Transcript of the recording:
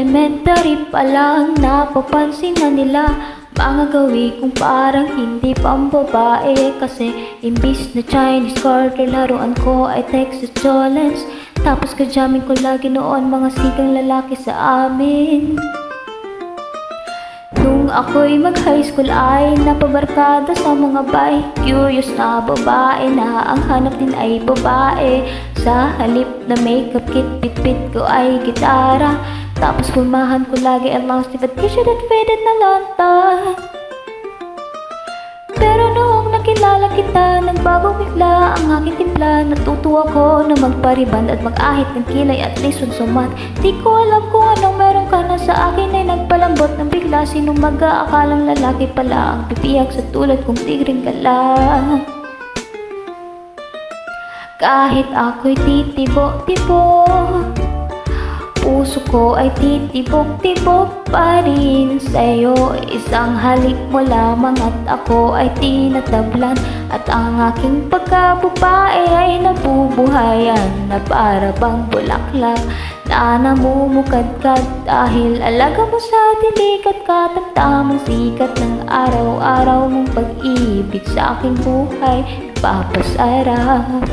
Elementary pa lang napapansin na nila mga gawi kong parang hindi pambabae. Kasi imbis na Chinese garter, laruan ko ay Texas Cholens. Tapos kajamin ko lagi noon mga sigang lalaki sa amin. Nung ako'y mag-high school ay napabarkada sa mga bay. Curious na babae na ang hanap din ay babae. Sa halip na makeup kit, bit-bit ko ay gitara. Tapos pumahan ko lagi ang long sleeve at t-shirt at faded na lonta. Pero noong nakilala kita, nagbagong bigla ang aking timpla. Natuto ako na magpariband at mag-ahit ng kilay at least sumat. Di ko alam kung anong meron ka na sa akin ay nagpalambot ng bigla. Sinong mag-aakalang lalaki pala ang pipiyag sa tulad kong tigring gala. Kahit ako'y titibo-tibo, puso ko ay titibok-tibok pa rin sa'yo. Isang halik mo lamang at ako ay tinatablan. At ang aking pagkababae ay nabubuhayan na para bang bulaklak na namumukadkad. Dahil alaga mo sa dilig at katamtamang sikat ng araw-araw mong pag-ibig sa aking buhay papasarap.